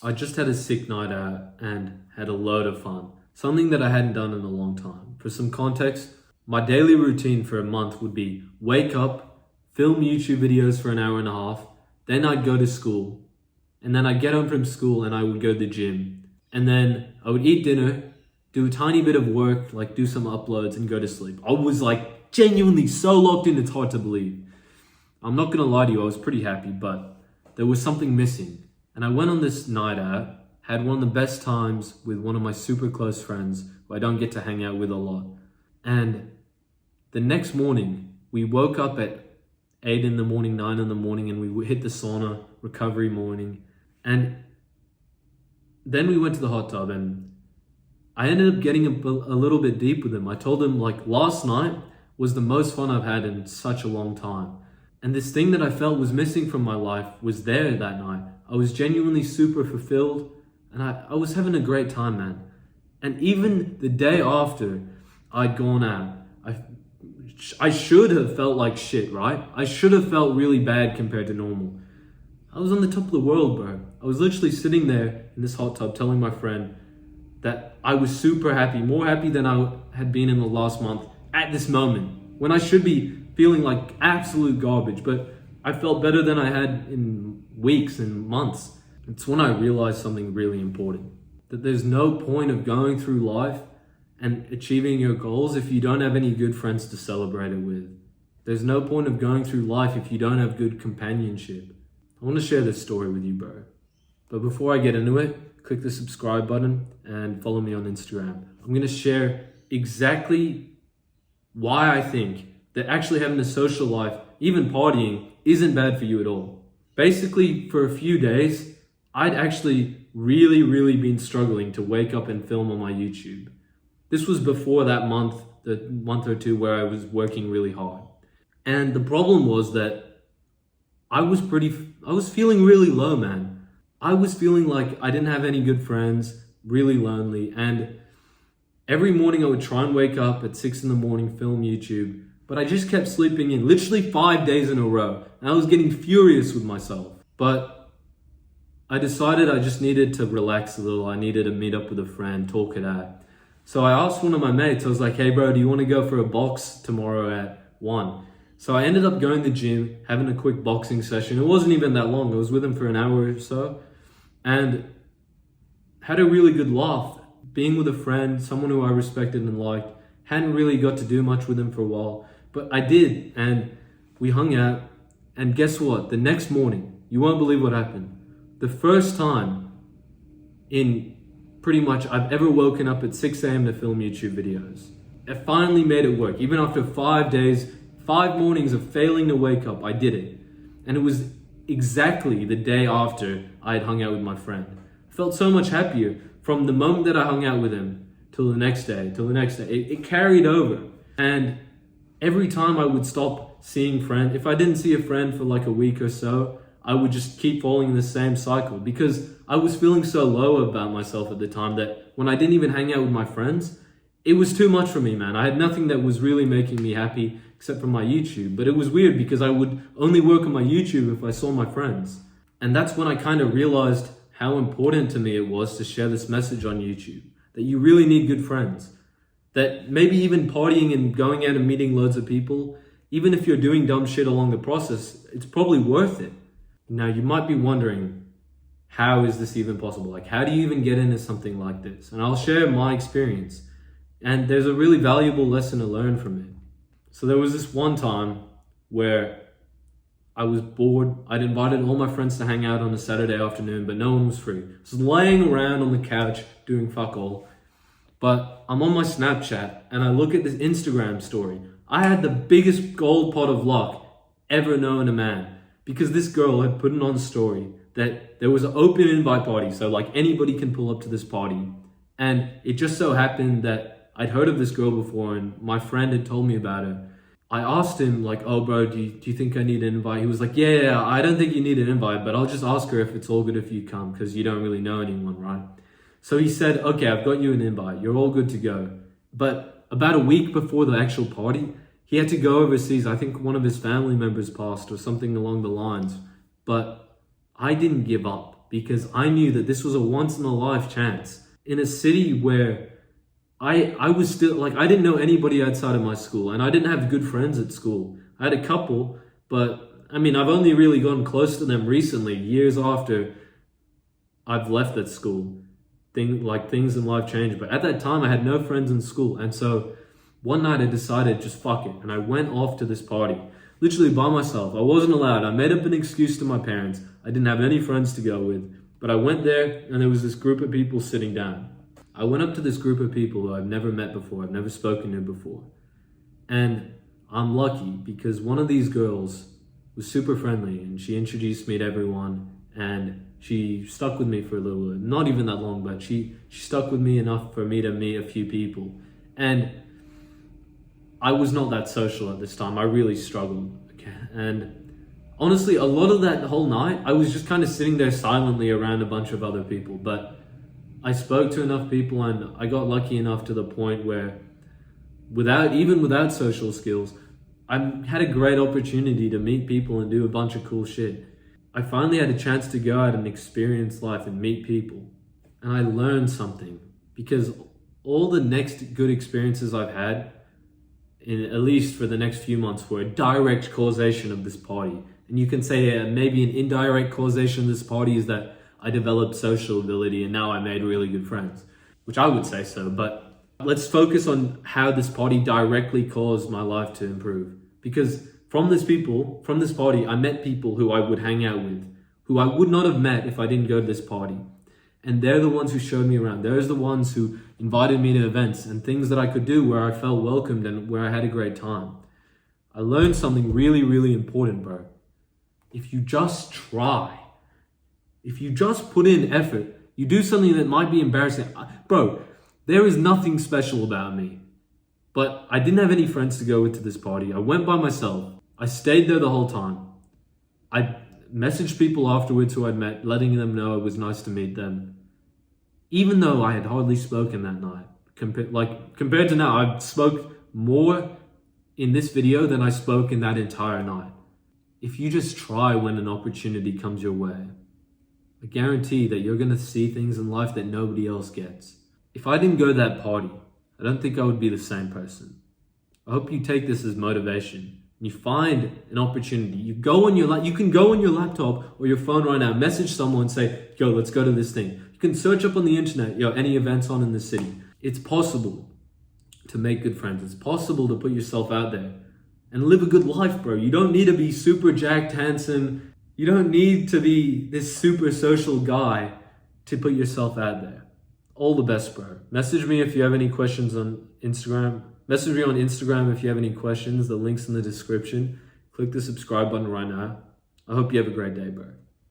I just had a sick night out and had a load of fun. Something that I hadn't done in a long time. For some context, my daily routine for a month would be wake up, film YouTube videos for an hour and a half, then I'd go to school, and then I'd get home from school and I would go to the gym. And then I would eat dinner, do a tiny bit of work, like do some uploads and go to sleep. I was like genuinely so locked in, it's hard to believe. I'm not gonna lie to you, I was pretty happy, but there was something missing. And I went on this night out, had one of the best times with one of my super close friends who I don't get to hang out with a lot. And the next morning, we woke up at 8 in the morning, 9 in the morning, and we hit the sauna, recovery morning. And then we went to the hot tub and I ended up getting a little bit deep with him. I told him like last night was the most fun I've had in such a long time. And this thing that I felt was missing from my life was there that night. I was genuinely super fulfilled and I was having a great time, man. And even the day after I'd gone out, I should have felt like shit, right? I should have felt really bad compared to normal. I was on the top of the world, bro. I was literally sitting there in this hot tub telling my friend that I was super happy, more happy than I had been in the last month at this moment, when I should be feeling like absolute garbage, but I felt better than I had in weeks and months. It's when I realized something really important, that there's no point of going through life and achieving your goals if you don't have any good friends to celebrate it with. There's no point of going through life if you don't have good companionship. I want to share this story with you, bro. But before I get into it, click the subscribe button and follow me on Instagram. I'm going to share exactly why I think that actually having a social life, even partying, isn't bad for you at all. Basically, for a few days, I'd actually really been struggling to wake up and film on my YouTube. This was before that month, the month or two where I was working really hard. And the problem was that I was feeling really low, man. I was feeling like I didn't have any good friends, really lonely. And every morning I would try and wake up at 6 in the morning, film YouTube, but I just kept sleeping in literally 5 days in a row. And I was getting furious with myself. But I decided I just needed to relax a little. I needed to meet up with a friend, talk it out. So I asked one of my mates, I was like, hey bro, do you want to go for a box tomorrow at 1? So I ended up going to the gym, having a quick boxing session. It wasn't even that long. I was with him for an hour or so and had a really good laugh. Being with a friend, someone who I respected and liked, hadn't really got to do much with him for a while, but I did. And we hung out and guess what? The next morning, you won't believe what happened. The first time in pretty much I've ever woken up at 6 a.m. to film YouTube videos. I finally made it work. Even after 5 days, 5 mornings of failing to wake up, I did it. And it was exactly the day after I had hung out with my friend. I felt so much happier from the moment that I hung out with him till the next day. It carried over. And every time I would stop seeing friends, if I didn't see a friend for like a week or so, I would just keep falling in the same cycle because I was feeling so low about myself at the time that when I didn't even hang out with my friends, it was too much for me, man. I had nothing that was really making me happy except for my YouTube. But it was weird because I would only work on my YouTube if I saw my friends. And that's when I kind of realized how important to me it was to share this message on YouTube, that you really need good friends. That maybe even partying and going out and meeting loads of people, even if you're doing dumb shit along the process, it's probably worth it. Now, you might be wondering, how is this even possible? Like, how do you even get into something like this? And I'll share my experience. And there's a really valuable lesson to learn from it. So there was this one time where I was bored. I'd invited all my friends to hang out on a Saturday afternoon, but no one was free. I was laying around on the couch doing fuck all. But I'm on my Snapchat and I look at this Instagram story. I had the biggest gold pot of luck ever known to man. Because this girl had put it on a story that there was an open invite party. So like anybody can pull up to this party. And it just so happened that I'd heard of this girl before and my friend had told me about her. I asked him like, oh bro, do you think I need an invite? He was like, yeah, I don't think you need an invite, but I'll just ask her if it's all good if you come because you don't really know anyone, right? So he said, okay, I've got you an invite. You're all good to go. But about a week before the actual party, he had to go overseas. I think one of his family members passed or something along the lines. But I didn't give up because I knew that this was a once in a life chance in a city where I was still like, I didn't know anybody outside of my school, and I didn't have good friends at school. I had a couple, but I mean, I've only really gotten close to them recently, years after I've left that school. Things in life change, but at that time I had no friends in school, and so one night I decided just fuck it, and I went off to this party, literally by myself. I wasn't allowed. I made up an excuse to my parents. I didn't have any friends to go with, but I went there, and there was this group of people sitting down. I went up to this group of people who I've never met before, I've never spoken to before, and I'm lucky because one of these girls was super friendly, and she introduced me to everyone, and she stuck with me for a little bit, not even that long, but she stuck with me enough for me to meet a few people. And I was not that social at this time. I really struggled. And honestly, a lot of that whole night, I was just kind of sitting there silently around a bunch of other people. But I spoke to enough people, and I got lucky enough to the point where without social skills, I had a great opportunity to meet people and do a bunch of cool shit. I finally had a chance to go out and experience life and meet people. And I learned something, because all the next good experiences I've had, at least for the next few months, were a direct causation of this party. And you can say maybe an indirect causation of this party is that I developed social ability and now I made really good friends, which I would say so. But let's focus on how this party directly caused my life to improve. Because from this party, I met people who I would hang out with, who I would not have met if I didn't go to this party. And they're the ones who showed me around. They're the ones who invited me to events and things that I could do where I felt welcomed and where I had a great time. I learned something really, really important, bro. If you just try, if you just put in effort, you do something that might be embarrassing. Bro, there is nothing special about me. But I didn't have any friends to go with to this party. I went by myself. I stayed there the whole time. I messaged people afterwards who I'd met, letting them know it was nice to meet them. Even though I had hardly spoken that night. Compared to now, I've spoke more in this video than I spoke in that entire night. If you just try when an opportunity comes your way, I guarantee that you're going to see things in life that nobody else gets. If I didn't go to that party, I don't think I would be the same person. I hope you take this as motivation. You find an opportunity. You can go on your laptop or your phone right now, message someone, say, yo, let's go to this thing. You can search up on the internet, any events on in the city. It's possible to make good friends. It's possible to put yourself out there and live a good life, bro. You don't need to be super jacked, handsome. You don't need to be this super social guy to put yourself out there. All the best, bro. Message me if you have any questions on Instagram. Message me on Instagram if you have any questions. The link's in the description. Click the subscribe button right now. I hope you have a great day, bro.